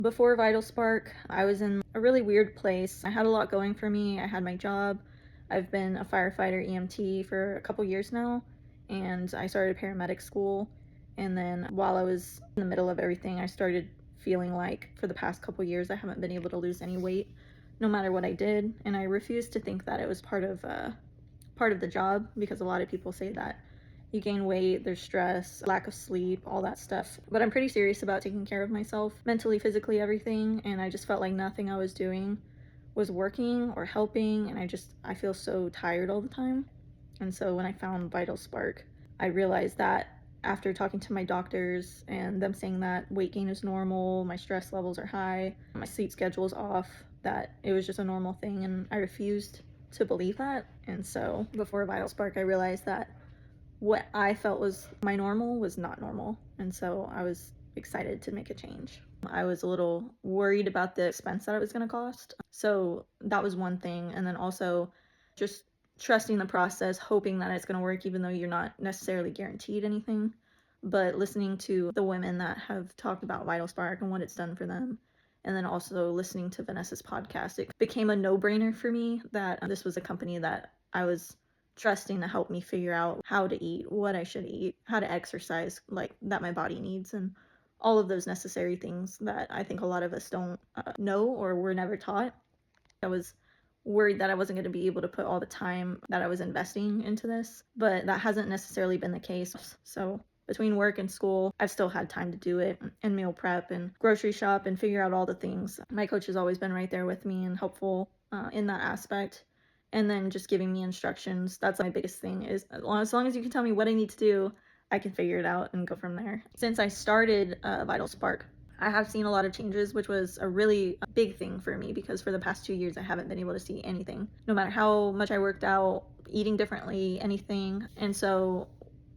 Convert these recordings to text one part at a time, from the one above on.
Before Vital Spark, I was in a really weird place. I had a lot going for me. I had my job. I've been a firefighter EMT for a couple years now, and I started paramedic school. And then while I was in the middle of everything, I started feeling like for the past couple years I haven't been able to lose any weight, no matter what I did. And I refused to think that it was part of the job, because a lot of people say that you gain weight, there's stress, lack of sleep, all that stuff. But I'm pretty serious about taking care of myself, mentally, physically, everything. And I just felt like nothing I was doing was working or helping. And I feel so tired all the time. And so when I found Vital Spark, I realized that after talking to my doctors and them saying that weight gain is normal, my stress levels are high, my sleep schedule is off, that it was just a normal thing. And I refused to believe that. And so before Vital Spark, I realized that what I felt was my normal was not normal. And so I was excited to make a change. I was a little worried about the expense that it was going to cost. So that was one thing. And then also just trusting the process, hoping that it's going to work, even though you're not necessarily guaranteed anything. But listening to the women that have talked about Vital Spark and what it's done for them. And then also listening to Vanessa's podcast, it became a no-brainer for me that this was a company that I was trusting to help me figure out how to eat, what I should eat, how to exercise, like that my body needs, and all of those necessary things that I think a lot of us don't know or were never taught. I was worried that I wasn't going to be able to put all the time that I was investing into this, but that hasn't necessarily been the case. So between work and school, I've still had time to do it, and meal prep and grocery shop and figure out all the things. My coach has always been right there with me and helpful in that aspect. And then just giving me instructions. That's my biggest thing, is as long as you can tell me what I need to do, I can figure it out and go from there. Since I started Vital Spark, I have seen a lot of changes, which was a really big thing for me, because for the past 2 years, I haven't been able to see anything, no matter how much I worked out, eating differently, anything. And so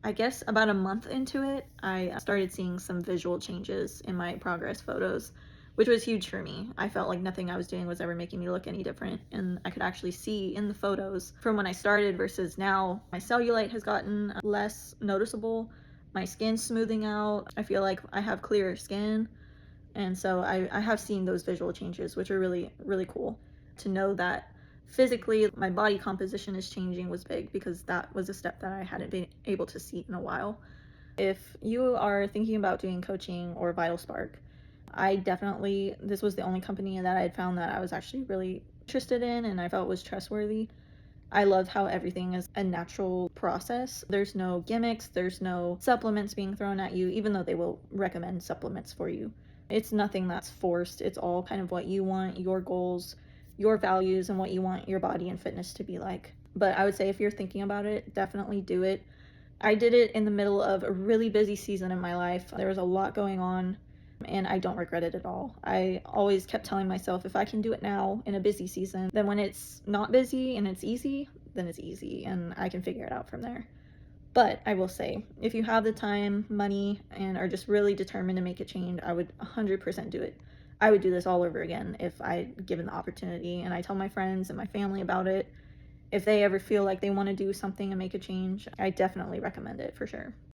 I guess about a month into it, I started seeing some visual changes in my progress photos, which was huge for me. I felt like nothing I was doing was ever making me look any different, and I could actually see in the photos from when I started versus now, my cellulite has gotten less noticeable, my skin's smoothing out, I feel like I have clearer skin, and so I have seen those visual changes, which are really, really cool. To know that physically my body composition is changing was big, because that was a step that I hadn't been able to see in a while. If you are thinking about doing coaching or Vital Spark, this was the only company that I had found that I was actually really interested in and I felt was trustworthy. I love how everything is a natural process. There's no gimmicks, there's no supplements being thrown at you, even though they will recommend supplements for you. It's nothing that's forced. It's all kind of what you want, your goals, your values, and what you want your body and fitness to be like. But I would say if you're thinking about it, definitely do it. I did it in the middle of a really busy season in my life. There was a lot going on, and I don't regret it at all. I always kept telling myself, if I can do it now in a busy season, then when it's not busy and it's easy, then it's easy and I can figure it out from there. But I will say, if you have the time, money, and are just really determined to make a change, I would 100% do it. I would do this all over again if I'd given the opportunity. And I tell my friends and my family about it. If they ever feel like they want to do something and make a change, I definitely recommend it for sure.